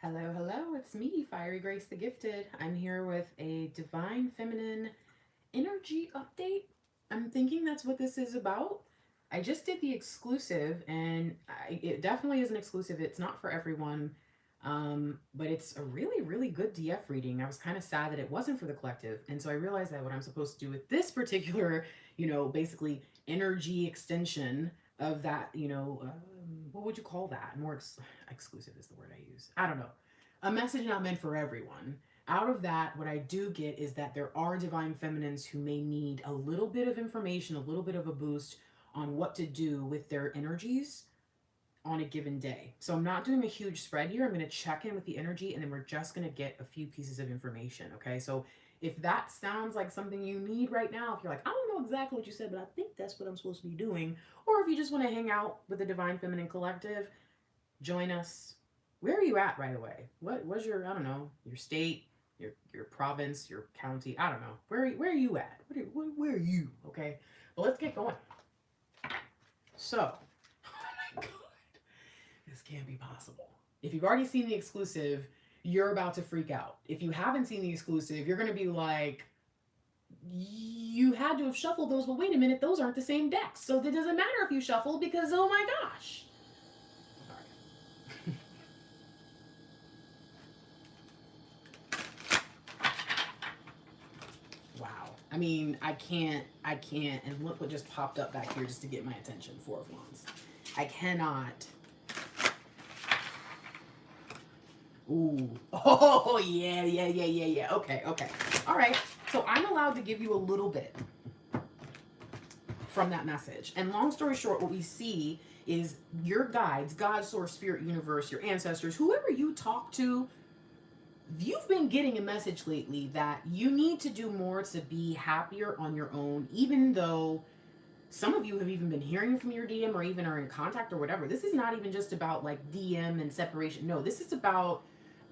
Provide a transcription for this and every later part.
Hello, hello, it's me, Fiery Grace the Gifted. I'm here with a divine feminine energy update. I'm thinking that's what this is about. I just did the exclusive, and it definitely is an exclusive. It's not for everyone, but it's a really, really good DF reading. I was kind of sad that it wasn't for the collective, and so I realized that what I'm supposed to do with this particular, basically energy extension of that, what would you call that? Exclusive is the word I use. I don't know. A message not meant for everyone. Out of that, what I do get is that there are divine feminines who may need a little bit of information, a little bit of a boost on what to do with their energies on a given day. So I'm not doing a huge spread here. I'm going to check in with the energy and then we're just going to get a few pieces of information. Okay. So if that sounds like something you need right now, if you're like, I don't know exactly what you said, but I think that's what I'm supposed to be doing, or if you just want to hang out with the Divine Feminine Collective, join us. Where are you at, by the way? What was your, I don't know, your state, your province, your county? I don't know. Where are you at? Where are you? Okay. Well, let's get going. So, oh my God, this can't be possible. If you've already seen the exclusive, you're about to freak out. If you haven't seen the exclusive, you're going to be like, you had to have shuffled those, but wait a minute, those aren't the same decks. So it doesn't matter if you shuffled because, oh my gosh. Wow. I mean, I can't. And look what just popped up back here just to get my attention. Four of Wands. I cannot. Ooh. Oh, yeah. Okay. All right. So I'm allowed to give you a little bit from that message. And long story short, what we see is your guides, God, source, spirit, universe, your ancestors, whoever you talk to, you've been getting a message lately that you need to do more to be happier on your own, even though some of you have even been hearing from your DM or even are in contact or whatever. This is not even just about like DM and separation. No, this is about,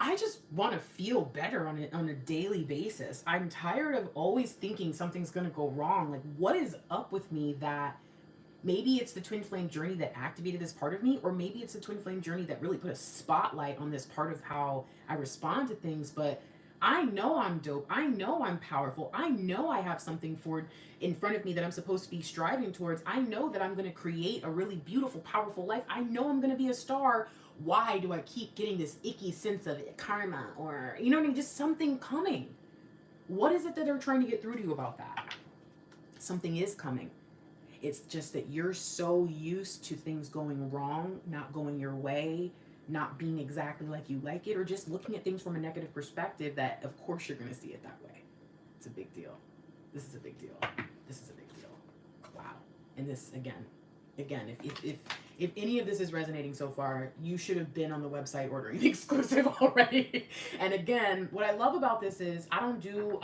I just want to feel better on a daily basis. I'm tired of always thinking something's going to go wrong. Like, what is up with me that maybe it's the twin flame journey that activated this part of me, or maybe it's the twin flame journey that really put a spotlight on this part of how I respond to things. But I know I'm dope. I know I'm powerful. I know I have something for in front of me that I'm supposed to be striving towards. I know that I'm going to create a really beautiful, powerful life. I know I'm going to be a star. Why do I keep getting this icky sense of karma, or, you know what I mean? Just something coming. What is it that they're trying to get through to you about that? Something is coming. It's just that you're so used to things going wrong, not going your way, not being exactly like you like it, or just looking at things from a negative perspective that, of course, you're going to see it that way. It's a big deal. This is a big deal. This is a big deal. Wow. And this, again, if any of this is resonating so far, you should have been on the website ordering the exclusive already. And again, what I love about this is I don't do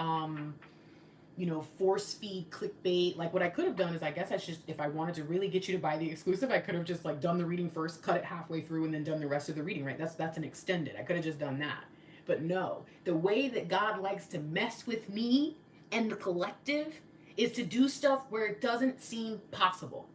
force feed clickbait. Like, what I could have done is, I guess I should, if I wanted to really get you to buy the exclusive, I could have just like done the reading first, cut it halfway through, and then done the rest of the reading, right? That's an extended. I could have just done that. But no, the way that God likes to mess with me and the collective is to do stuff where it doesn't seem possible.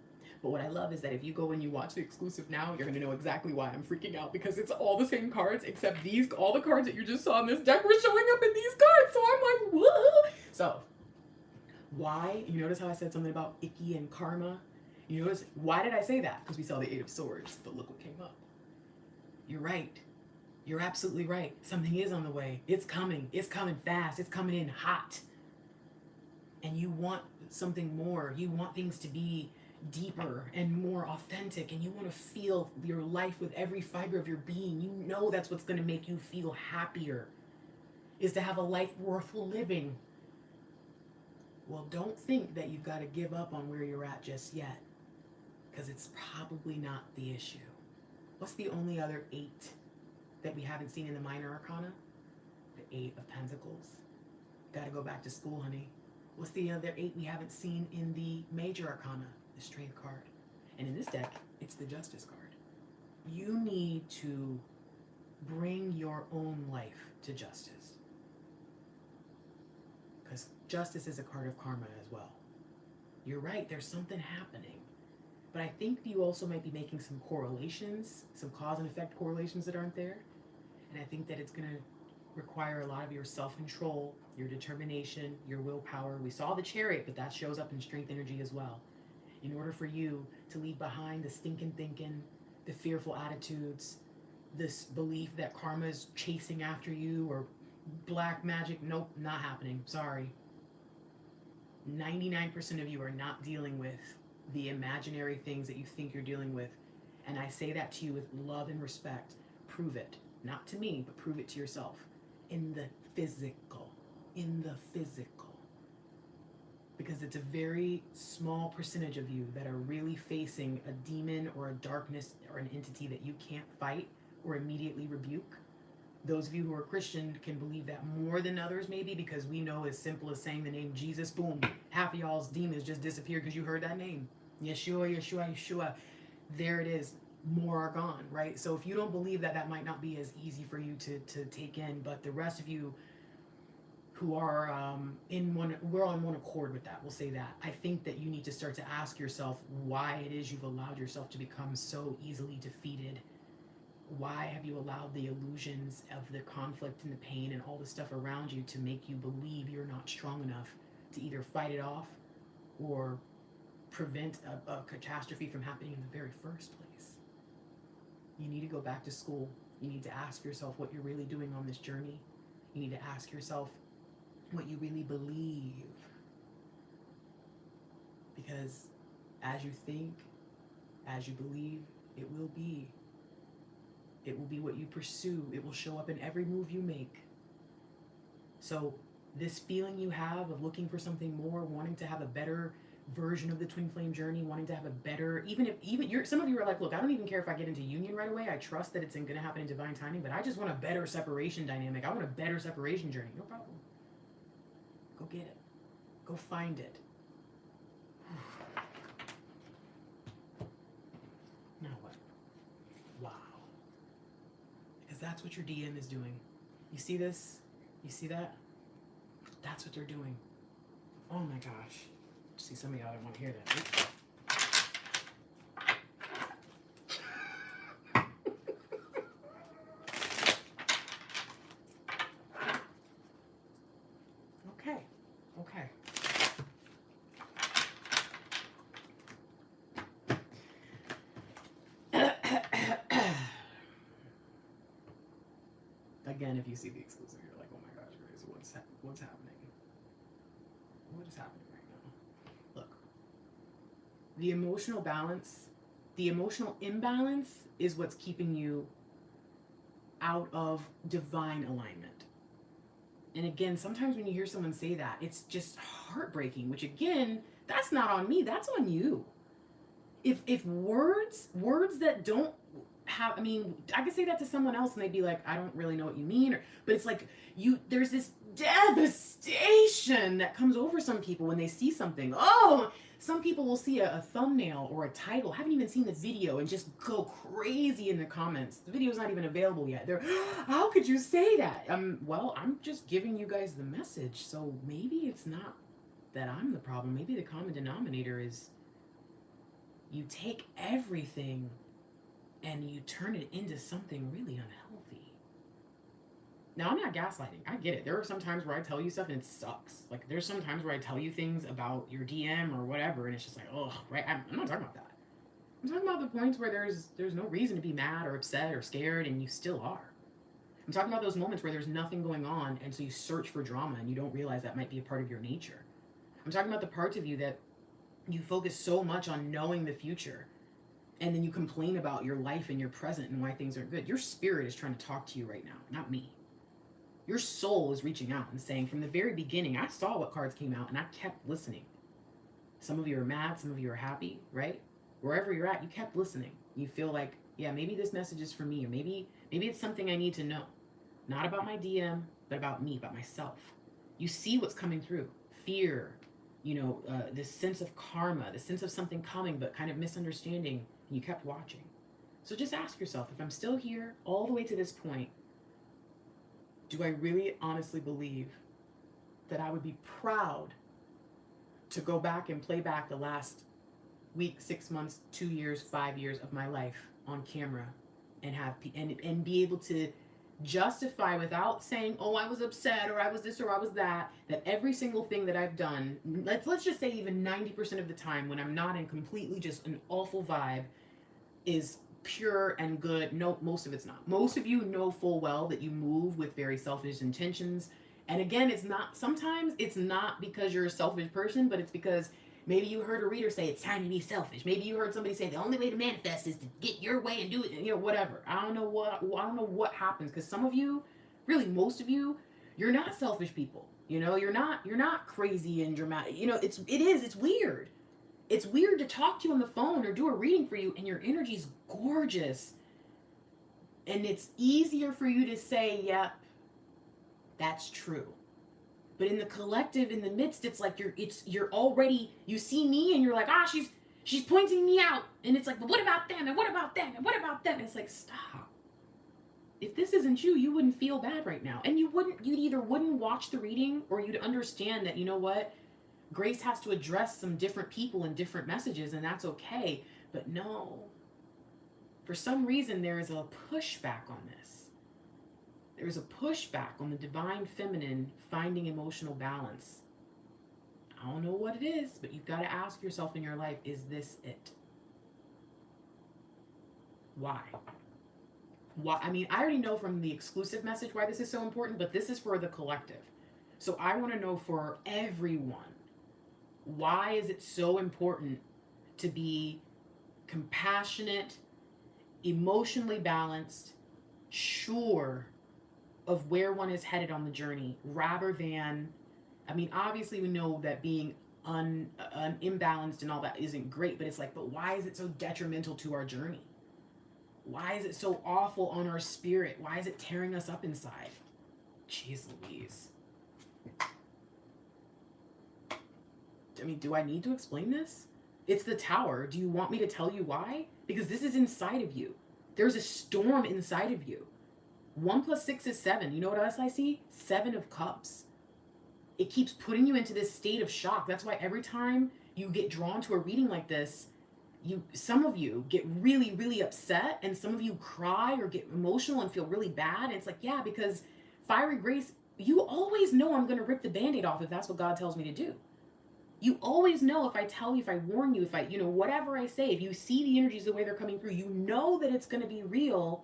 But what I love is that if you go and you watch the exclusive now, you're gonna know exactly why I'm freaking out, because it's all the same cards except all the cards that you just saw in this deck were showing up in these cards. So I'm like, whoa. So why? You notice how I said something about icky and karma? You notice, why did I say that? Because we saw the Eight of Swords, but look what came up. You're right. You're absolutely right. Something is on the way. It's coming. It's coming fast. It's coming in hot. And you want something more. You want things to be deeper and more authentic, and you want to feel your life with every fiber of your being. You know that's what's going to make you feel happier, is to have a life worth living. Well, don't think that you've got to give up on where you're at just yet, because it's probably not the issue. What's the only other eight that we haven't seen in the minor arcana? The Eight of Pentacles. Got to go back to school, honey. What's the other eight we haven't seen in the major arcana? The Strength card. And in this deck, it's the Justice card. You need to bring your own life to justice, because justice is a card of karma as well. You're right, there's something happening. But I think you also might be making some correlations, some cause and effect correlations that aren't there. And I think that it's going to require a lot of your self-control, your determination, your willpower. We saw the chariot, but that shows up in strength energy as well. In order for you to leave behind the stinking thinking, the fearful attitudes, this belief that karma is chasing after you, or black magic, nope, not happening. Sorry. 99% of you are not dealing with the imaginary things that you think you're dealing with. And I say that to you with love and respect. Prove it. Not to me, but prove it to yourself. In the physical. In the physical. Because it's a very small percentage of you that are really facing a demon or a darkness or an entity that you can't fight or immediately rebuke. Those of you who are Christian can believe that more than others, maybe, because we know as simple as saying the name Jesus, boom, half of y'all's demons just disappeared because you heard that name. Yeshua, Yeshua, Yeshua. There it is. More are gone, right? So if you don't believe that, that might not be as easy for you to take in. But the rest of you who are we're on one accord with that. We'll say that. I think that you need to start to ask yourself why it is you've allowed yourself to become so easily defeated. Why have you allowed the illusions of the conflict and the pain and all the stuff around you to make you believe you're not strong enough to either fight it off or prevent a catastrophe from happening in the very first place? You need to go back to school. You need to ask yourself what you're really doing on this journey. You need to ask yourself what you really believe. Because as you think, as you believe, it will be. It will be what you pursue. It will show up in every move you make. So this feeling you have of looking for something more, wanting to have a better version of the twin flame journey, wanting to have a better, even you're, some of you are like, look, I don't even care if I get into union right away. I trust that it's going to happen in divine timing, but I just want a better separation dynamic. I want a better separation journey. No problem. Go get it. Go find it. Now what? Wow. Because that's what your DM is doing. You see this? You see that? That's what they're doing. Oh my gosh. See, some of y'all don't want to hear that. Oops. Okay. Again, if you see the exclusive, you're like, oh my gosh, Grace, what's happening? What is happening right now? Look, the emotional imbalance is what's keeping you out of divine alignment. And again, sometimes when you hear someone say that, it's just heartbreaking, which again, that's not on me, that's on you. If words that don't have, I mean, I could say that to someone else and they'd be like, I don't really know what you mean, but it's like there's this devastation that comes over some people when they see something. Oh, some people will see a thumbnail or a title, haven't even seen the video, and just go crazy in the comments. The video's not even available yet. They're, how could you say that? Well, I'm just giving you guys the message. So maybe it's not that I'm the problem. Maybe the common denominator is you take everything and you turn it into something really unhealthy. Now, I'm not gaslighting. I get it. There are some times where I tell you stuff and it sucks. Like, there's some times where I tell you things about your DM or whatever, and it's just like, oh, right? I'm not talking about that. I'm talking about the points where there's no reason to be mad or upset or scared, and you still are. I'm talking about those moments where there's nothing going on, and so you search for drama, and you don't realize that might be a part of your nature. I'm talking about the parts of you that you focus so much on knowing the future, and then you complain about your life and your present and why things aren't good. Your spirit is trying to talk to you right now, not me. Your soul is reaching out and saying, from the very beginning, I saw what cards came out and I kept listening. Some of you are mad, some of you are happy, right? Wherever you're at, you kept listening. You feel like, yeah, maybe this message is for me, or maybe it's something I need to know. Not about my DM, but about me, about myself. You see what's coming through. Fear, this sense of karma, the sense of something coming, but kind of misunderstanding. And you kept watching. So just ask yourself, if I'm still here all the way to this point, do I really honestly believe that I would be proud to go back and play back the last week, 6 months, 2 years, 5 years of my life on camera and have and be able to justify without saying, oh, I was upset or I was this or I was that every single thing that I've done, let's just say even 90% of the time when I'm not in completely just an awful vibe, is pure and good. No, most of it's not. Most of you know full well that you move with very selfish intentions. And again, it's not, sometimes it's not because you're a selfish person, but it's because maybe you heard a reader say it's time to be selfish. Maybe you heard somebody say the only way to manifest is to get your way and do it, whatever. I don't know what happens, because some of you, really most of you, you're not selfish people. You're not crazy and dramatic. It's weird. It's weird to talk to you on the phone or do a reading for you and your energy's gorgeous. And it's easier for you to say, yep, that's true. But in the collective, in the midst, it's like you're already, you see me and you're like, she's pointing me out. And it's like, but what about them? And what about them? And what about them? And it's like, stop. If this isn't you wouldn't feel bad right now. And you'd either wouldn't watch the reading, or you'd understand that, you know what? Grace has to address some different people and different messages, and that's okay. But no, for some reason, there is a pushback on this. There's a pushback on the divine feminine finding emotional balance. I don't know what it is, but you've got to ask yourself in your life, is this it? Why? Why? I mean, I already know from the exclusive message why this is so important, but this is for the collective. So I want to know for everyone, why is it so important to be compassionate, emotionally balanced, sure of where one is headed on the journey, rather than, I mean, obviously we know that being imbalanced and all that isn't great, but it's like, but why is it so detrimental to our journey? Why is it so awful on our spirit? Why is it tearing us up inside? Jeez Louise. I mean, do I need to explain this? It's the Tower. Do you want me to tell you why? Because this is inside of you. There's a storm inside of you. 1 + 6 is 7. You know what else I see? 7 of Cups. It keeps putting you into this state of shock. That's why every time you get drawn to a reading like this, some of you get really, really upset, and some of you cry or get emotional and feel really bad. And it's like, yeah, because Fiery Grace, you always know I'm going to rip the Band-Aid off if that's what God tells me to do. You always know, if I tell you, if I warn you, if I, whatever I say, if you see the energies the way they're coming through, you know that it's going to be real.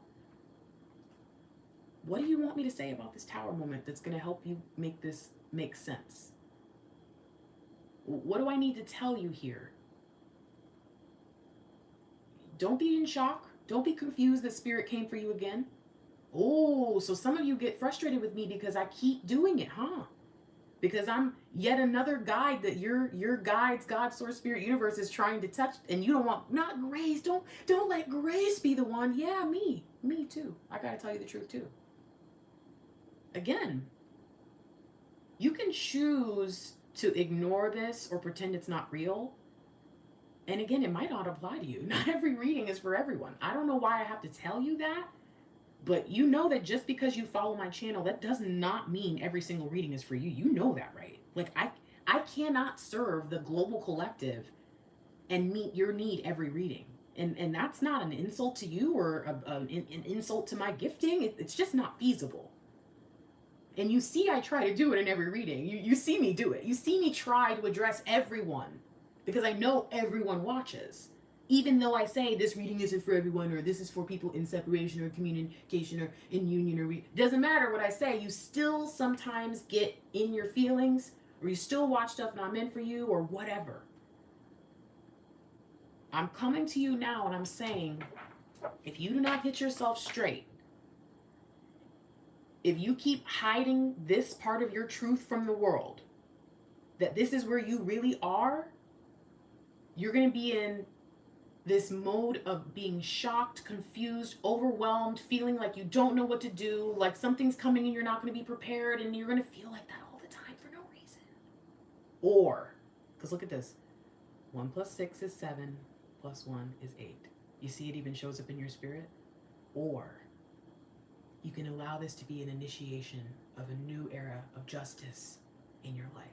What do you want me to say about this Tower moment that's going to help you make this make sense? What do I need to tell you here? Don't be in shock. Don't be confused that Spirit came for you again. Oh, so some of you get frustrated with me because I keep doing it, huh? Because I'm yet another guide that your guides, God, Source, Spirit, Universe is trying to touch, and you don't want, not Grace. Don't let Grace be the one. Yeah, me too. I gotta tell you the truth too. Again, you can choose to ignore this or pretend it's not real. And again, it might not apply to you. Not every reading is for everyone. I don't know why I have to tell you that, but you know that just because you follow my channel, that does not mean every single reading is for you. You know that, right? Like, I cannot serve the global collective and meet your need every reading. And that's not an insult to you or an insult to my gifting. It's just not feasible. And you see I try to do it in every reading. You see me do it. You see me try to address everyone, because I know everyone watches. Even though I say this reading isn't for everyone, or this is for people in separation or communication or in union, or doesn't matter what I say, you still sometimes get in your feelings, or you still watch stuff not meant for you, or whatever. I'm coming to you now and I'm saying, if you do not get yourself straight, if you keep hiding this part of your truth from the world, that this is where you really are, you're going to be in this mode of being shocked, confused, overwhelmed, feeling like you don't know what to do, like something's coming and you're not going to be prepared, and you're going to feel like that all the time for no reason. Or, because look at this, 1 + 6 is 7, + 1 is 8. You see it even shows up in your spirit? Or, you can allow this to be an initiation of a new era of justice in your life.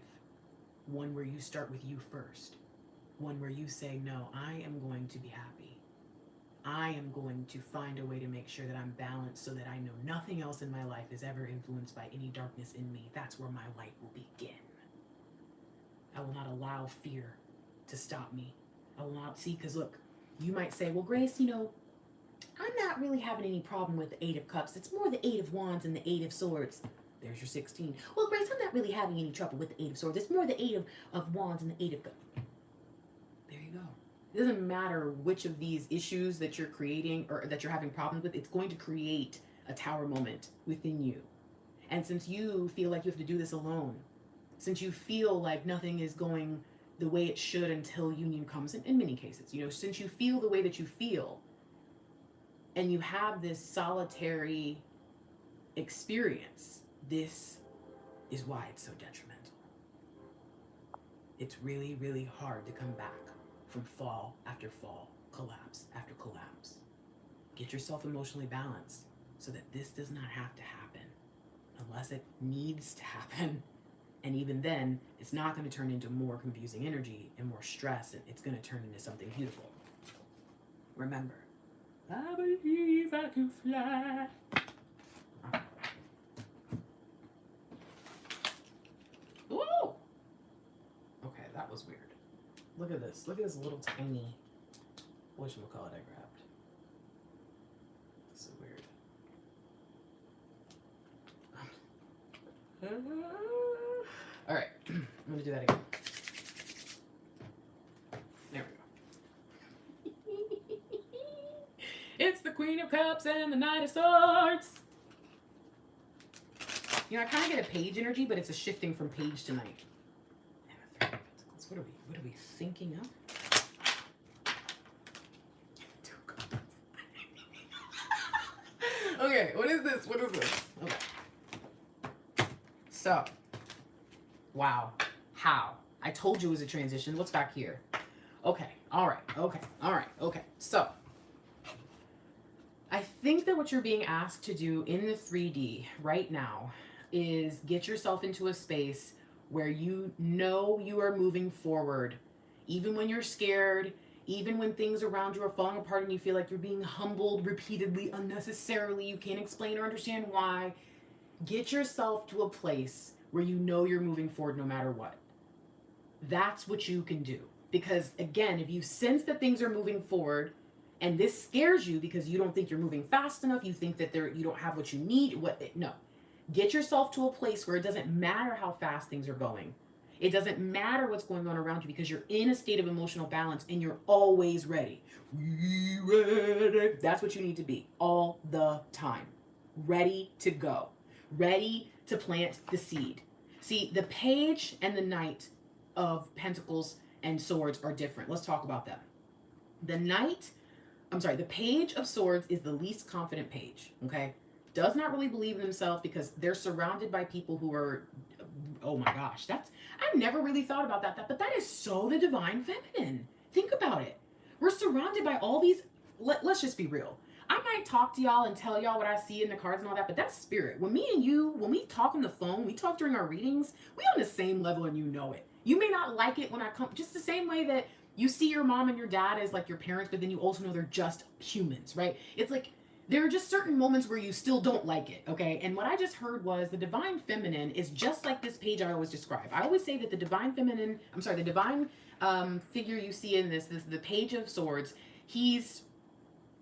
One where you start with you first. One where you say, no, I am going to be happy. I am going to find a way to make sure that I'm balanced so that I know nothing else in my life is ever influenced by any darkness in me. That's where my light will begin. I will not allow fear to stop me. I will not, see, because look, you might say, well, Grace, I'm not really having any problem with the 8 of Cups. It's more the 8 of Wands and the 8 of Swords. There's your 16. Well, Grace, I'm not really having any trouble with the 8 of Swords. It's more the 8 of Wands and the 8 of Cups. There you go. It doesn't matter which of these issues that you're creating or that you're having problems with. It's going to create a tower moment within you. And since you feel like you have to do this alone, since you feel like nothing is going the way it should until union comes, in many cases, since you feel the way that you feel, and you have this solitary experience, this is why it's so detrimental. It's really, really hard to come back from fall after fall, collapse after collapse. Get yourself emotionally balanced so that this does not have to happen unless it needs to happen. And even then, it's not going to turn into more confusing energy and more stress, and it's going to turn into something beautiful. Remember, I believe I can fly. Whoa! Okay, that was weird. Look at this. Look at this little tiny whatchamacallit I grabbed. This is weird. All right, I'm gonna do that again. There we go. It's the Queen of Cups and the Knight of Swords. I kind of get a page energy, but it's a shifting from page to knight. And a 3 of Pentacles. What are we thinking of? Okay, what is this? Okay. So, wow. How? I told you it was a transition. What's back here? Okay. All right. So, I think that what you're being asked to do in the 3D right now is get yourself into a space where you know you are moving forward, even when you're scared, even when things around you are falling apart and you feel like you're being humbled repeatedly, unnecessarily, you can't explain or understand why. Get yourself to a place where you know you're moving forward no matter what. That's what you can do. Because again, if you sense that things are moving forward and this scares you because you don't think you're moving fast enough, you think that you don't have what you need, no. Get yourself to a place where it doesn't matter how fast things are going. It doesn't matter what's going on around you because you're in a state of emotional balance and you're always ready. Ready. That's what you need to be all the time. Ready to go. Ready to plant the seed. See, the page and the knight of pentacles and swords are different. Let's talk about them. The page of swords is the least confident page, okay? Does not really believe in themselves because they're surrounded by people who are, oh my gosh, I've never really thought about that, but that is so the divine feminine. Think about it. We're surrounded by all these, let's just be real. I might talk to y'all and tell y'all what I see in the cards and all that, but that's spirit. When we talk on the phone, we talk during our readings, we on the same level and you know it. You may not like it when I come, just the same way that you see your mom and your dad as like your parents, but then you also know they're just humans, right? It's like, there are just certain moments where you still don't like it, okay? And what I just heard was the divine feminine is just like this page I always describe. I always say that the divine figure you see in this the page of swords, he's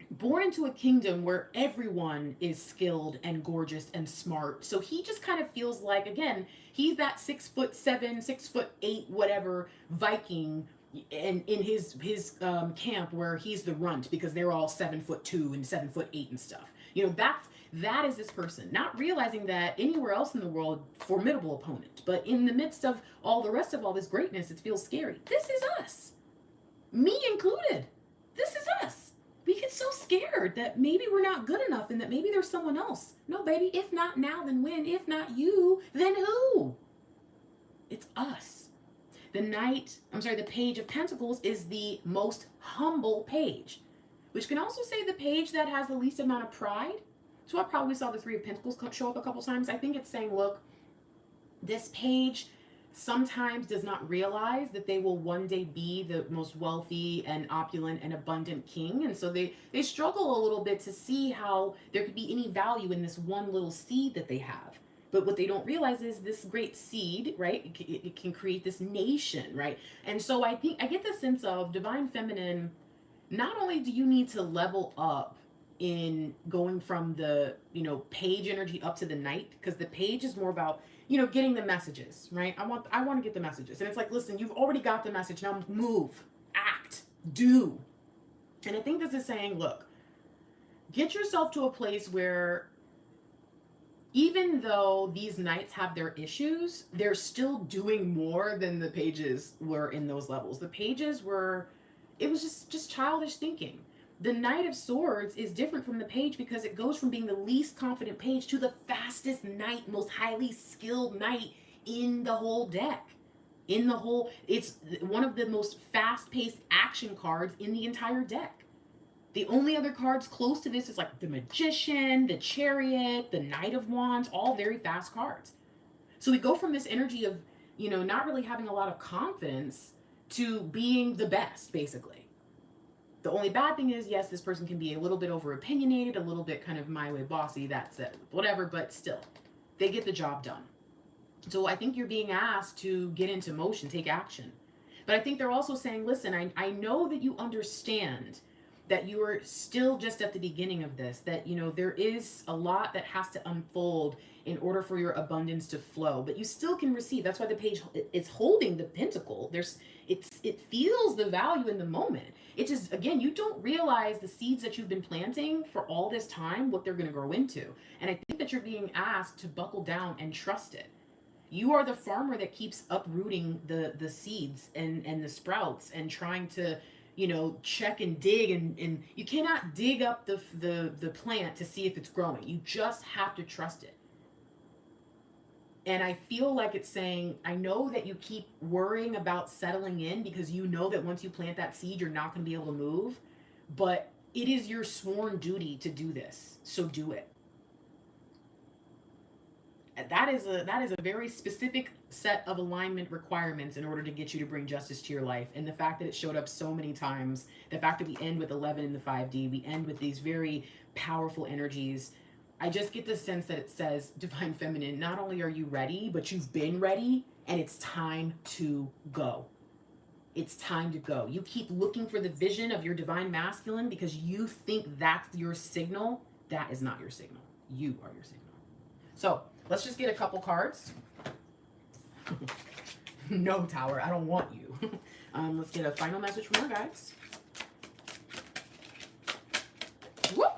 born into a kingdom where everyone is skilled and gorgeous and smart. So he just kind of feels like, again, he's that 6'7", 6'8", whatever Viking in his camp where he's the runt because they're all 7'2" and 7'8" and stuff. That is this person, not realizing that anywhere else in the world, formidable opponent, but in the midst of all the rest of all this greatness, it feels scary. This is us, me included. This is us. We get so scared that maybe we're not good enough and that maybe there's someone else. No, baby, if not now, then when? If not you, then who? It's us. The page of pentacles is the most humble page, which can also say the page that has the least amount of pride. So I probably saw the 3 of Pentacles show up a couple times. I think it's saying, look, this page sometimes does not realize that they will one day be the most wealthy and opulent and abundant king. And so they struggle a little bit to see how there could be any value in this one little seed that they have. But what they don't realize is this great seed, right? It can create this nation, right? And so I think I get the sense of divine feminine. Not only do you need to level up in going from the, page energy up to the night, because the page is more about, getting the messages, right? I want to get the messages. And it's like, listen, you've already got the message. Now move, act, do. And I think this is saying, look, get yourself to a place where even though these knights have their issues, they're still doing more than the pages were in those levels. The pages were, it was just childish thinking. The Knight of Swords is different from the page because it goes from being the least confident page to the fastest knight, most highly skilled knight in the whole deck. It's one of the most fast-paced action cards in the entire deck. The only other cards close to this is like the Magician, the Chariot, the Knight of Wands, all very fast cards. So we go from this energy of, not really having a lot of confidence to being the best, basically. The only bad thing is, yes, this person can be a little bit over opinionated, a little bit kind of my way bossy, that's it, whatever, but still, they get the job done. So I think you're being asked to get into motion, take action. But I think they're also saying, listen, I know that you understand that you are still just at the beginning of this, that, there is a lot that has to unfold in order for your abundance to flow, but you still can receive. That's why the page is holding the pentacle. It feels the value in the moment. It just, again, you don't realize the seeds that you've been planting for all this time, what they're going to grow into. And I think that you're being asked to buckle down and trust it. You are the farmer that keeps uprooting the seeds and the sprouts and trying to, check and dig, and you cannot dig up the plant to see if it's growing. You just have to trust it. And I feel like it's saying, I know that you keep worrying about settling in because you know that once you plant that seed, you're not going to be able to move. But it is your sworn duty to do this. So do it. That is a very specific set of alignment requirements in order to get you to bring justice to your life. And the fact that it showed up so many times, the fact that we end with 11 in the 5D, we end with these very powerful energies. I just get the sense that it says, Divine Feminine, not only are you ready, but you've been ready, and it's time to go. It's time to go. You keep looking for the vision of your Divine Masculine because you think that's your signal. That is not your signal. You are your signal. So let's just get a couple cards. No, Tower, I don't want you. Let's get a final message from our guides. Whoop.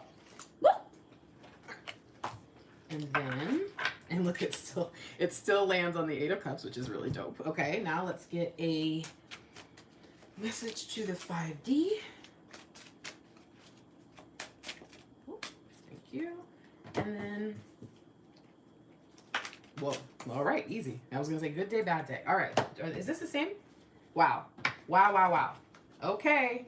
And then, and look, it still lands on the 8 of Cups, which is really dope. Okay, now let's get a message to the 5D. Oh, thank you. And then, whoa, all right, easy. I was gonna say good day, bad day. All right, is this the same? Wow, wow, wow, wow. Okay,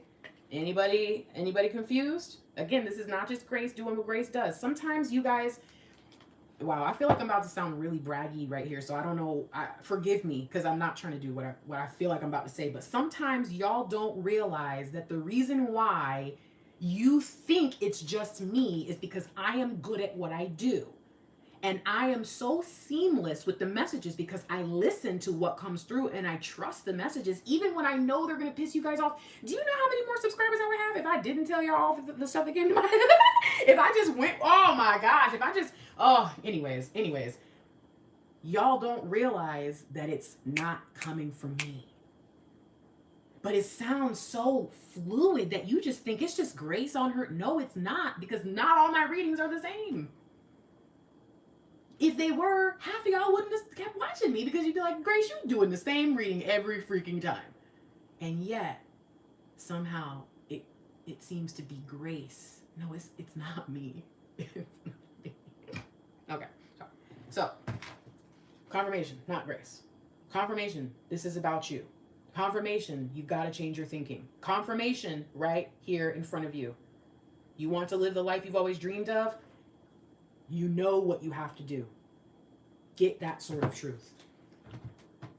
anybody confused? Again, this is not just Grace doing what Grace does. Sometimes you guys, wow, I feel like I'm about to sound really braggy right here, so I don't know. Forgive me, because I'm not trying to do what I feel like I'm about to say. But sometimes y'all don't realize that the reason why you think it's just me is because I am good at what I do. And I am so seamless with the messages because I listen to what comes through and I trust the messages, even when I know they're going to piss you guys off. Do you know how many more subscribers I would have if I didn't tell y'all all the stuff that came to my head? If I just went, oh my gosh, anyways, y'all don't realize that it's not coming from me. But it sounds so fluid that you just think it's just Grace on her. No, it's not, because not all my readings are the same. If they were, half of y'all wouldn't have kept watching me because you'd be like, Grace, you're doing the same reading every freaking time. And yet, somehow, it seems to be Grace. No, it's not me. Okay, so, confirmation, not Grace. Confirmation, this is about you. Confirmation, you've got to change your thinking. Confirmation, right here in front of you. You want to live the life you've always dreamed of? You know what you have to do. Get that sort of truth.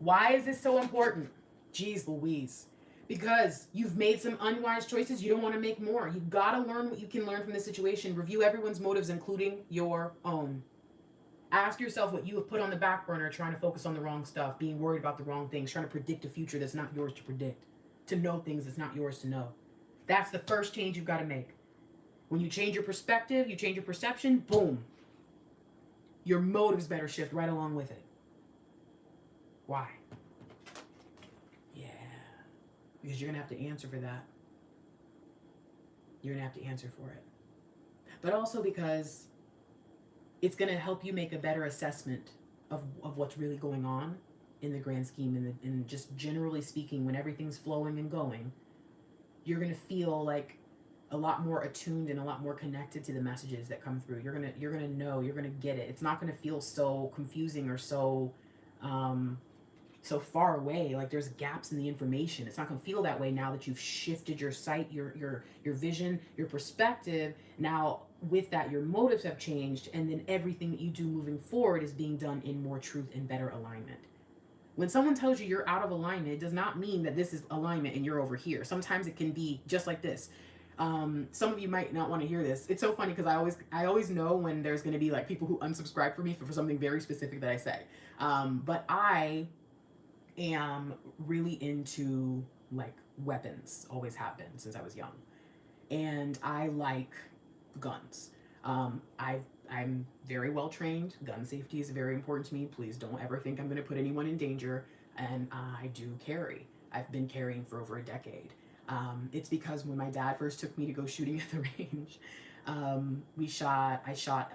Why is this so important? Jeez Louise. Because you've made some unwise choices, you don't want to make more. You gotta learn what you can learn from this situation. Review everyone's motives, including your own. Ask yourself what you have put on the back burner, trying to focus on the wrong stuff, being worried about the wrong things, trying to predict a future that's not yours to predict, to know things that's not yours to know. That's the first change you've got to make. When you change your perspective, you change your perception, boom. Your motives better shift right along with it. Why? Yeah. Because you're going to have to answer for that. You're going to have to answer for it. But also because it's going to help you make a better assessment of what's really going on in the grand scheme. And just generally speaking, when everything's flowing and going, you're going to feel like a lot more attuned and a lot more connected to the messages that come through. You're gonna know, you're gonna get it. It's not gonna feel so confusing or so so far away, like there's gaps in the information. It's not gonna feel that way now that you've shifted your sight, your vision, your perspective. Now with that, your motives have changed, and then everything that you do moving forward is being done in more truth and better alignment. When someone tells you you're out of alignment, it does not mean that this is alignment and you're over here. Sometimes it can be just like this. Some of you might not want to hear this. It's so funny because I always know when there's going to be like people who unsubscribe for me for something very specific that I say. But I am really into like weapons, always have been since I was young. And I like guns. I'm very well trained. Gun safety is very important to me. Please don't ever think I'm going to put anyone in danger. And I do carry. I've been carrying for over a decade. It's because when my dad first took me to go shooting at the range, I shot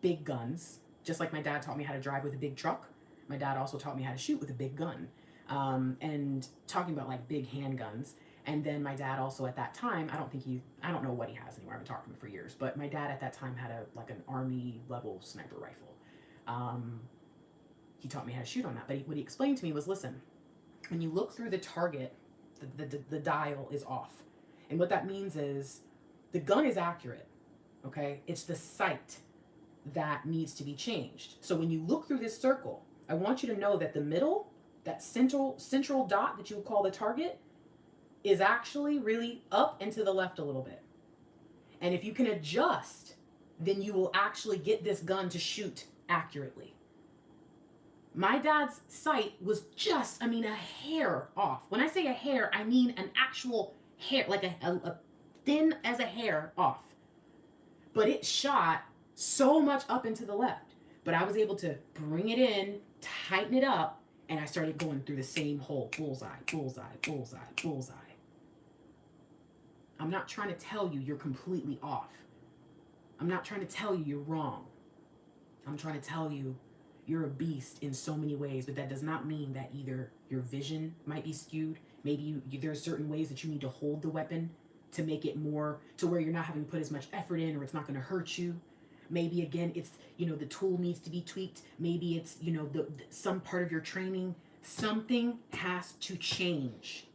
big guns. Just like my dad taught me how to drive with a big truck, my dad also taught me how to shoot with a big gun. And talking about like big handguns. And then my dad also at that time, I don't know what he has anymore. I haven't talked to him for years, but my dad at that time had an Army level sniper rifle. He taught me how to shoot on that. But what he explained to me was, listen, when you look through the target, the dial is off. And what that means is the gun is accurate, okay? It's the sight that needs to be changed. So when you look through this circle, I want you to know that the middle, that central dot that you would call the target, is actually really up and to the left a little bit. And if you can adjust, then you will actually get this gun to shoot accurately. My dad's sight was just, a hair off. When I say a hair, I mean an actual hair, like a thin as a hair off. But it shot so much up and to the left. But I was able to bring it in, tighten it up, and I started going through the same hole. Bullseye, bullseye, bullseye, bullseye. I'm not trying to tell you you're completely off. I'm not trying to tell you you're wrong. I'm trying to tell you you're a beast in so many ways, but that does not mean that either your vision might be skewed. Maybe there are certain ways that you need to hold the weapon to make it more to where you're not having to put as much effort in, or it's not going to hurt you. Maybe again, it's, the tool needs to be tweaked. Maybe it's, some part of your training. Something has to change.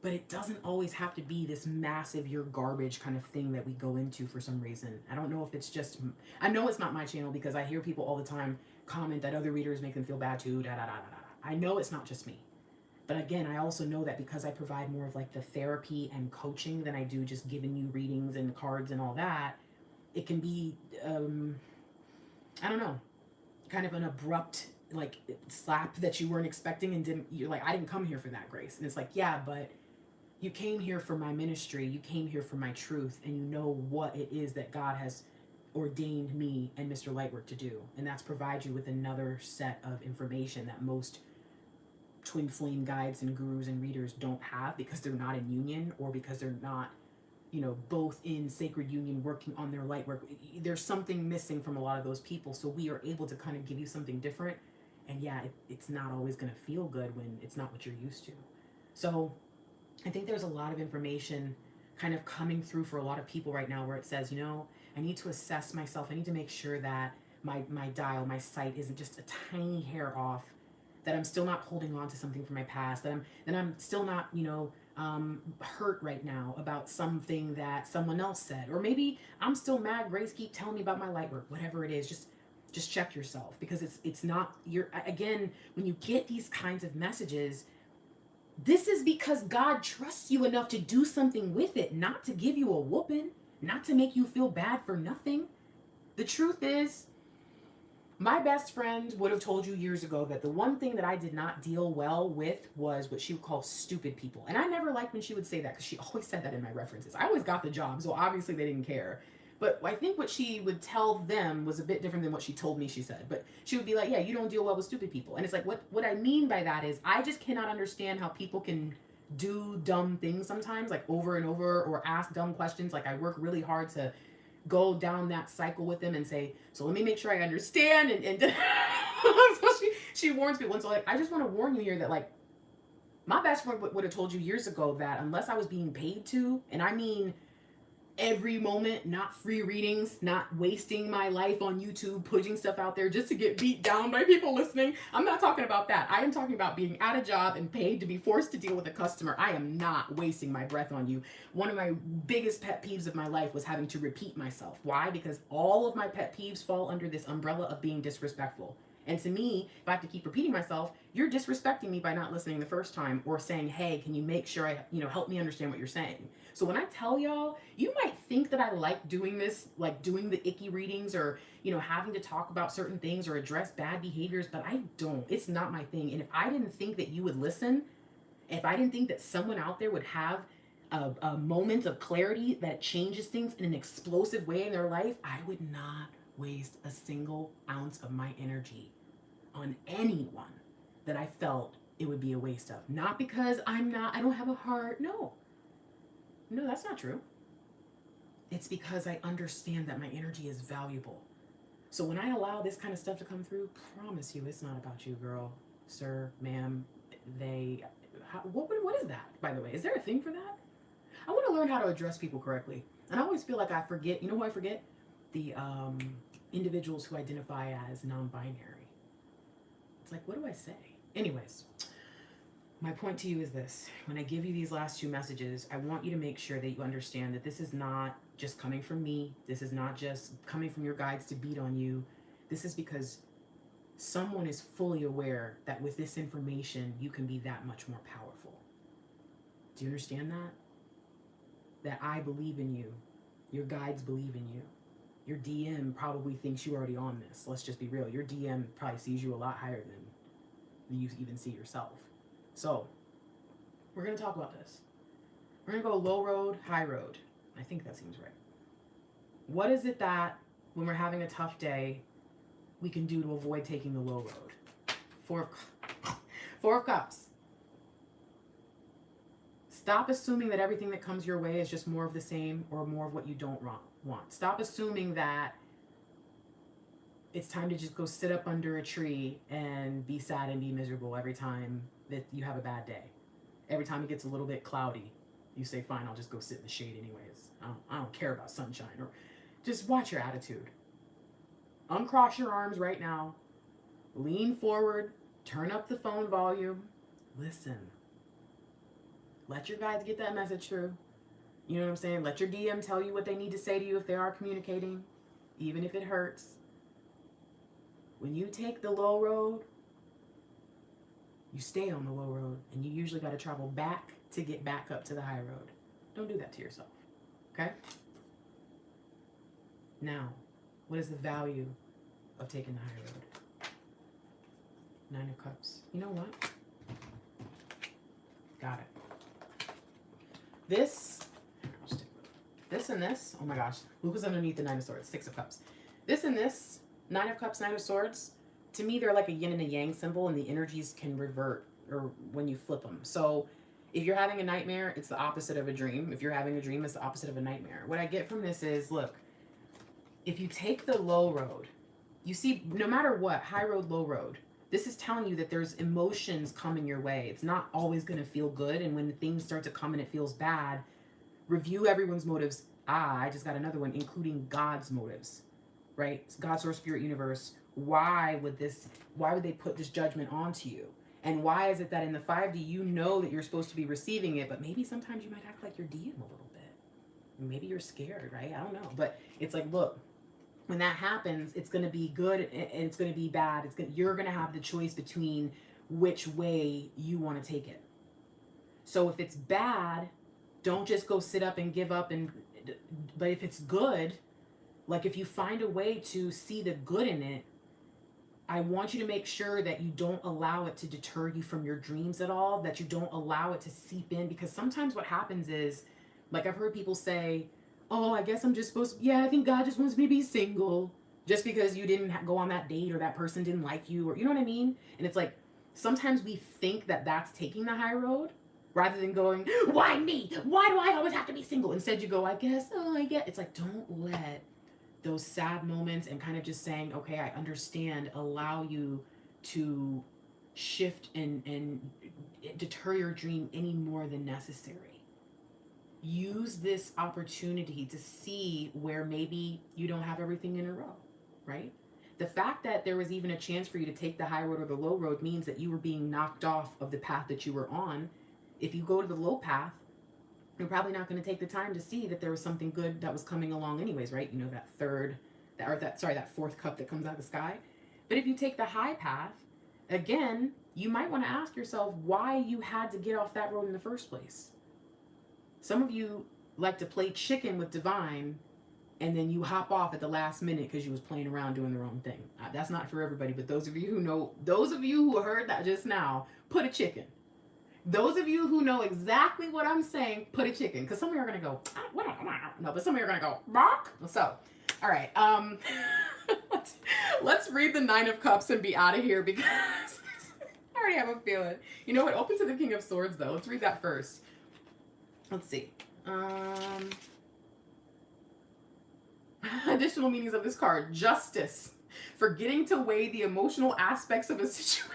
But it doesn't always have to be this massive, you're garbage kind of thing that we go into for some reason. I don't know if it's just, I know it's not my channel because I hear people all the time comment that other readers make them feel bad too, da da da da da. I know it's not just me. But again, I also know that because I provide more of like the therapy and coaching than I do just giving you readings and cards and all that, it can be, I don't know, kind of an abrupt like slap that you weren't expecting, and you're like, I didn't come here for that, Grace. And it's like, yeah, but you came here for my ministry, you came here for my truth, and you know what it is that God has ordained me and Mr. Lightwork to do. And that's provide you with another set of information that most twin flame guides and gurus and readers don't have, because they're not in union, or because they're not, both in sacred union working on their light work. There's something missing from a lot of those people. So we are able to kind of give you something different. And yeah, it's not always going to feel good when it's not what you're used to. So I think there's a lot of information kind of coming through for a lot of people right now where it says, I need to assess myself. I need to make sure that my dial, my sight isn't just a tiny hair off, that I'm still not holding on to something from my past, that I'm still not, hurt right now about something that someone else said. Or maybe I'm still mad, Grace keep telling me about my light work, whatever it is. Just Just check yourself, because it's not, you're, again, when you get these kinds of messages, this is because God trusts you enough to do something with it, not to give you a whooping, not to make you feel bad for nothing. The truth is, my best friend would have told you years ago that the one thing that I did not deal well with was what she would call stupid people. And I never liked when she would say that, because she always said that in my references. I always got the job, so obviously they didn't care. But I think what she would tell them was a bit different than what she told me she said. But she would be like, yeah, you don't deal well with stupid people. And it's like, what I mean by that is, I just cannot understand how people can do dumb things sometimes, like over and over, or ask dumb questions. Like, I work really hard to go down that cycle with them and say, so let me make sure I understand. And so she warns people. And so, like, I just want to warn you here that, like, my best friend would have told you years ago that unless I was being paid to, and I mean every moment, not free readings, not wasting my life on YouTube, putting stuff out there just to get beat down by people listening. I'm not talking about that. I am talking about being at a job and paid to be forced to deal with a customer. I am not wasting my breath on you. One of my biggest pet peeves of my life was having to repeat myself. Why? Because all of my pet peeves fall under this umbrella of being disrespectful. And to me, if I have to keep repeating myself, you're disrespecting me by not listening the first time, or saying, hey, can you make sure help me understand what you're saying? So when I tell y'all, you might think that I like doing this, like doing the icky readings, or, having to talk about certain things or address bad behaviors, but I don't. It's not my thing. And if I didn't think that you would listen, if I didn't think that someone out there would have a moment of clarity that changes things in an explosive way in their life, I would not waste a single ounce of my energy on anyone that I felt it would be a waste of. Not because I don't have a heart. No, that's not true. It's because I understand that my energy is valuable. So when I allow this kind of stuff to come through, promise you, it's not about you, girl, sir, ma'am, they. What is that, by the way? Is there a thing for that? I want to learn how to address people correctly. And I always feel like I forget. You know who I forget? The individuals who identify as non-binary. It's like, what do I say? Anyways, my point to you is this. When I give you these last two messages, I want you to make sure that you understand that this is not just coming from me. This is not just coming from your guides to beat on you. This is because someone is fully aware that with this information, you can be that much more powerful. Do you understand that? That I believe in you. Your guides believe in you. Your DM probably thinks you're already on this. Let's just be real. Your DM probably sees you a lot higher than you even see yourself. So, we're going to talk about this. We're going to go low road, high road. I think that seems right. What is it that, when we're having a tough day, we can do to avoid taking the low road? Four of Cups. Stop assuming that everything that comes your way is just more of the same, or more of what you don't want. Stop assuming that it's time to just go sit up under a tree and be sad and be miserable every time that you have a bad day. Every time it gets a little bit cloudy, you say, fine, I'll just go sit in the shade anyways. I don't care about sunshine. Or just watch your attitude. Uncross your arms right now. Lean forward. Turn up the phone volume. Listen. Let your guides get that message through. You know what I'm saying? Let your DM tell you what they need to say to you if they are communicating, even if it hurts. When you take the low road, you stay on the low road, and you usually got to travel back to get back up to the high road. Don't do that to yourself, okay? Now, what is the value of taking the high road? 9 of Cups. You know what? Got it. This and this, oh my gosh, look what's underneath the 9 of Swords, 6 of Cups. This and this, 9 of Cups, 9 of Swords, to me, they're like a yin and a yang symbol, and the energies can revert or when you flip them. So if you're having a nightmare, it's the opposite of a dream. If you're having a dream, it's the opposite of a nightmare. What I get from this is, look, if you take the low road, you see, no matter what, high road, low road, this is telling you that there's emotions coming your way. It's not always going to feel good. And when things start to come and it feels bad, review everyone's motives. I just got another one, including God's motives, right? God, source, spirit, universe. Why would they put this judgment onto you? And why is it that in the 5D, you know that you're supposed to be receiving it, but maybe sometimes you might act like you're DM a little bit. Maybe you're scared, right? I don't know. But it's like, look, When that happens, it's going to be good and it's going to be bad. You're going to have the choice between which way you want to take it. So if it's bad, don't just go sit up and give up. But if it's good, like if you find a way to see the good in it, I want you to make sure that you don't allow it to deter you from your dreams at all, that you don't allow it to seep in. Because sometimes what happens is, like I've heard people say, oh, I guess I'm just supposed to, yeah, I think God just wants me to be single just because you didn't go on that date or that person didn't like you, or you know what I mean? And it's like, sometimes we think that that's taking the high road rather than going, why me? Why do I always have to be single? Instead you go, I guess, oh, I get. It's like, don't let those sad moments and kind of just saying, okay, I understand, allow you to shift and deter your dream any more than necessary. Use this opportunity to see where maybe you don't have everything in a row, right? The fact that there was even a chance for you to take the high road or the low road means that you were being knocked off of the path that you were on. If you go to the low path, you're probably not going to take the time to see that there was something good that was coming along anyways, right? You know, that fourth cup that comes out of the sky. But if you take the high path, again, you might want to ask yourself why you had to get off that road in the first place. Some of you like to play chicken with divine, and then you hop off at the last minute because you was playing around doing the wrong thing. That's not for everybody, but those of you who heard that just now, put a chicken. Those of you who know exactly what I'm saying, put a chicken. Because some of you are going to go, no, but some of you are going to go, bark. So, all right. Let's read the 9 of Cups and be out of here because I already have a feeling. You know what? Open to the King of Swords, though. Let's read that first. Let's see. Additional meanings of this card. Justice. Forgetting to weigh the emotional aspects of a situation.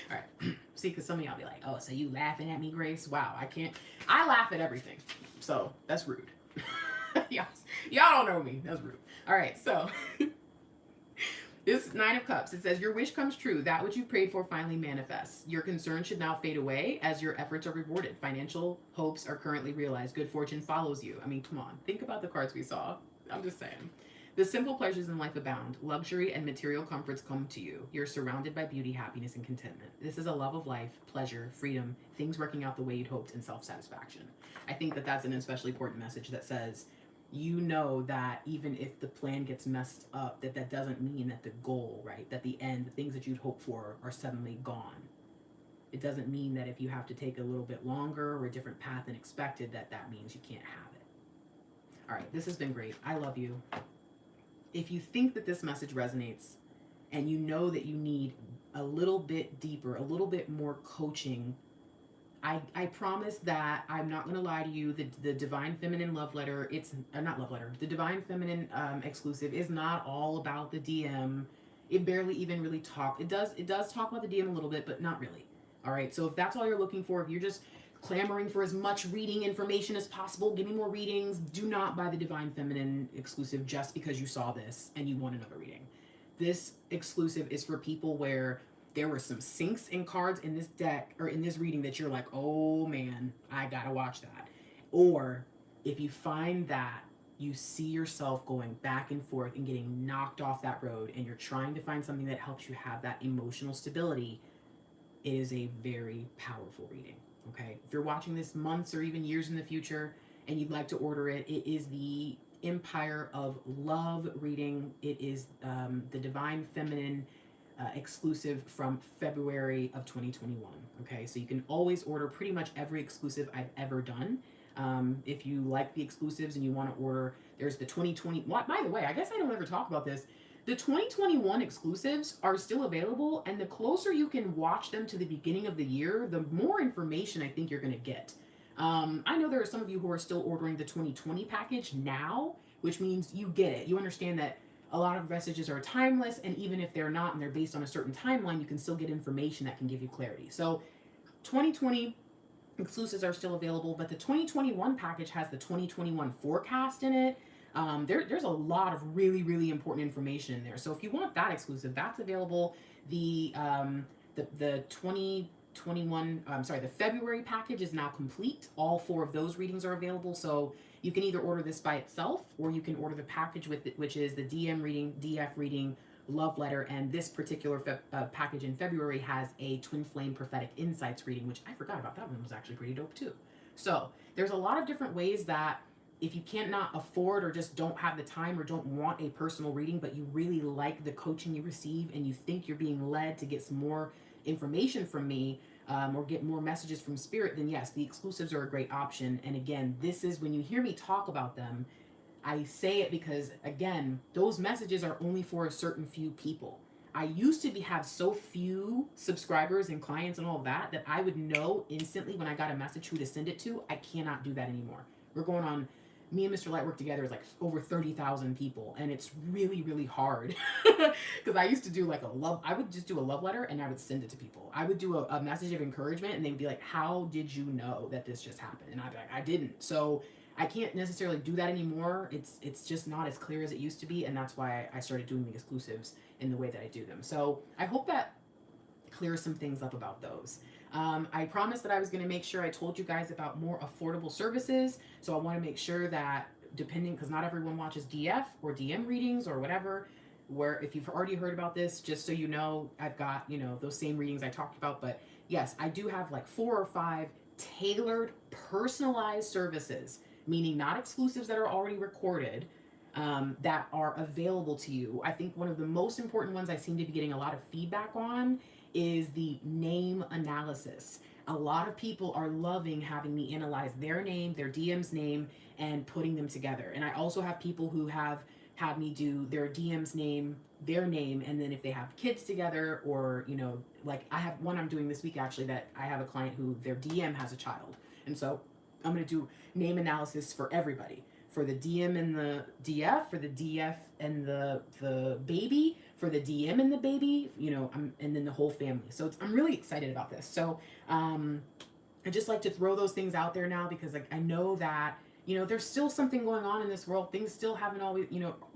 All right. See, because some of y'all be like, oh, so you laughing at me, Grace? Wow, I laugh at everything. So that's rude. y'all don't know me. That's rude. All right, so this 9 of Cups, it says, your wish comes true. That which you've prayed for finally manifests. Your concern should now fade away as your efforts are rewarded. Financial hopes are currently realized. Good fortune follows you. I mean, come on. Think about the cards we saw. I'm just saying. The simple pleasures in life abound. Luxury and material comforts come to you. You're surrounded by beauty, happiness, and contentment. This is a love of life, pleasure, freedom, things working out the way you'd hoped, and self-satisfaction. I think that that's an especially important message that says, you know that even if the plan gets messed up, that doesn't mean that the goal, right, that the end, the things that you'd hoped for are suddenly gone. It doesn't mean that if you have to take a little bit longer or a different path than expected, that means you can't have it. All right, this has been great. I love you. If you think that this message resonates and you know that you need a little bit deeper, a little bit more coaching, I promise that I'm not going to lie to you. The Divine Feminine Love Letter, it's not Love Letter, the Divine Feminine exclusive is not all about the DM. It barely even really it does talk about the DM a little bit, but not really. All right, so if that's all you're looking for, if you're just clamoring for as much reading information as possible, give me more readings, do not buy the Divine Feminine exclusive just because you saw this and you want another reading. This exclusive is for people where there were some syncs and cards in this deck or in this reading that you're like, oh man, I gotta watch that. Or if you find that you see yourself going back and forth and getting knocked off that road and you're trying to find something that helps you have that emotional stability, it is a very powerful reading. Okay, if you're watching this months or even years in the future and you'd like to order it, it is the Empire of Love reading. It is the Divine Feminine exclusive from February of 2021. Okay, so you can always order pretty much every exclusive I've ever done. If you like the exclusives and you want to order, there's the 2020. By the way, I guess I don't ever talk about this. The 2021 exclusives are still available, and the closer you can watch them to the beginning of the year, the more information I think you're going to get. I know there are some of you who are still ordering the 2020 package now, which means you get it. You understand that a lot of messages are timeless, and even if they're not and they're based on a certain timeline, you can still get information that can give you clarity. So 2020 exclusives are still available, but the 2021 package has the 2021 forecast in it. There's a lot of really, really important information in there. So if you want that exclusive, that's available. The the February package is now complete. All 4 of those readings are available. So you can either order this by itself, or you can order the package with it, which is the DM reading, DF reading, love letter, and this particular package in February has a twin flame prophetic insights reading, which I forgot about. That one was actually pretty dope too. So there's a lot of different ways that if you cannot afford or just don't have the time or don't want a personal reading, but you really like the coaching you receive and you think you're being led to get some more information from me, or get more messages from spirit, then yes, the exclusives are a great option. And again, this is when you hear me talk about them, I say it because, again, those messages are only for a certain few people. I used to have so few subscribers and clients and all of that I would know instantly when I got a message who to send it to. I cannot do that anymore. We're going on, me and Mr. Lightwork together is like over 30,000 people, and it's really, really hard. Because I used to do I would just do a love letter and I would send it to people. I would do a message of encouragement and they'd be like, how did you know that this just happened? And I'd be like, I didn't. So I can't necessarily do that anymore. It's just not as clear as it used to be, and that's why I started doing the exclusives in the way that I do them. So I hope that clears some things up about those. I promised that I was going to make sure I told you guys about more affordable services. So I want to make sure that, depending, because not everyone watches DF or DM readings or whatever, where if you've already heard about this, just so you know, I've got, those same readings I talked about. But yes, I do have like 4 or 5 tailored, personalized services, meaning not exclusives that are already recorded, that are available to you. I think one of the most important ones I seem to be getting a lot of feedback on is the name analysis. A lot of people are loving having me analyze their name, their DM's name, and putting them together. And I also have people who have had me do their DM's name, their name, and then if they have kids together, or, like I have one I'm doing this week actually, that I have a client who their DM has a child. And so I'm going to do name analysis for everybody. For the DM and the DF, for the DF and the baby, for the DM and the baby, and then the whole family. So I'm really excited about this. So I just like to throw those things out there now, because I know that, there's still something going on in this world. Things still haven't always,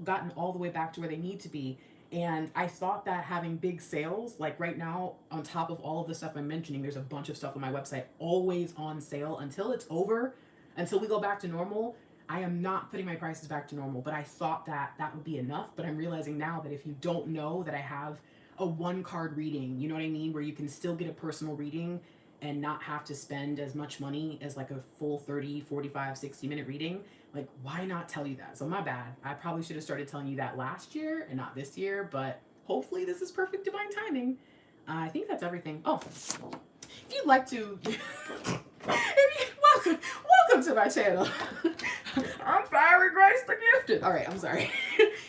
gotten all the way back to where they need to be. And I thought that having big sales, like right now, on top of all of the stuff I'm mentioning, there's a bunch of stuff on my website always on sale until it's over, until we go back to normal. I am not putting my prices back to normal, but I thought that would be enough. But I'm realizing now that if you don't know that I have a 1-card reading, you know what I mean, where you can still get a personal reading and not have to spend as much money as like a full 30, 45, 60-minute reading, like, why not tell you that? So my bad. I probably should have started telling you that last year and not this year, but hopefully this is perfect divine timing. I think that's everything. Oh, if you'd like to... Welcome to my channel. I'm Fiery Grace the Gifted. All right, I'm sorry.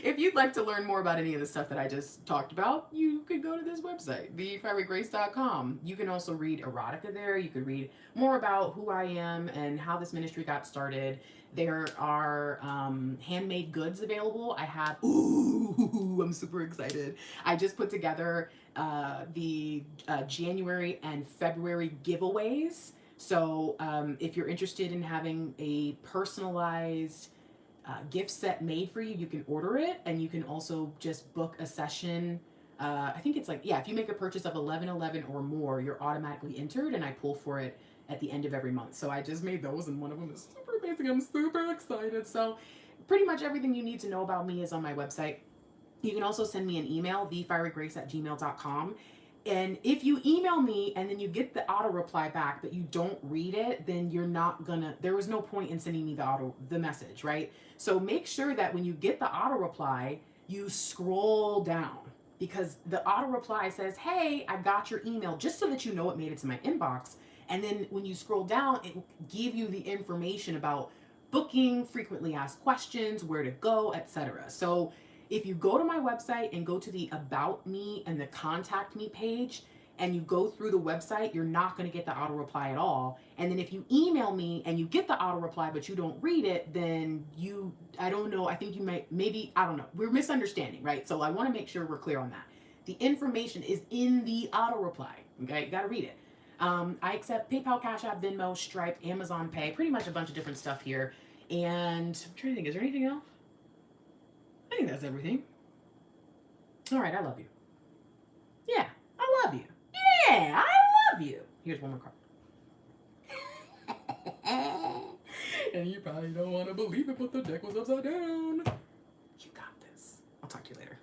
If you'd like to learn more about any of the stuff that I just talked about, you could go to this website, thefierygrace.com. You can also read erotica there. You could read more about who I am and how this ministry got started. There are handmade goods available. I have, I'm super excited. I just put together the January and February giveaways. So if you're interested in having a personalized gift set made for you, you can order it, and you can also just book a session. I think it's like, if you make a purchase of 1111 or more, you're automatically entered, and I pull for it at the end of every month. So I just made those, and one of them is super amazing. I'm super excited. So pretty much everything you need to know about me is on my website. You can also send me an email, thefierygrace@gmail.com. And if you email me and then you get the auto reply back, but you don't read it, then you're not gonna, there was no point in sending me the message, right? So make sure that when you get the auto reply, you scroll down, because the auto reply says, hey, I got your email, just so that you know it made it to my inbox. And then when you scroll down, it will give you the information about booking, frequently asked questions, where to go, etc. So if you go to my website and go to the About Me and the Contact Me page, and you go through the website, you're not going to get the auto reply at all. And then if you email me and you get the auto reply, but you don't read it, then I don't know, I think you might, maybe, I don't know, we're misunderstanding, right? So I want to make sure we're clear on that. The information is in the auto reply, okay? You got to read it. I accept PayPal, Cash App, Venmo, Stripe, Amazon Pay, pretty much a bunch of different stuff here. And I'm trying to think, is there anything else? I think that's everything. All right, I love you. Yeah, I love you. Yeah, I love you. Here's one more card. And you probably don't want to believe it, but the deck was upside down. You got this. I'll talk to you later.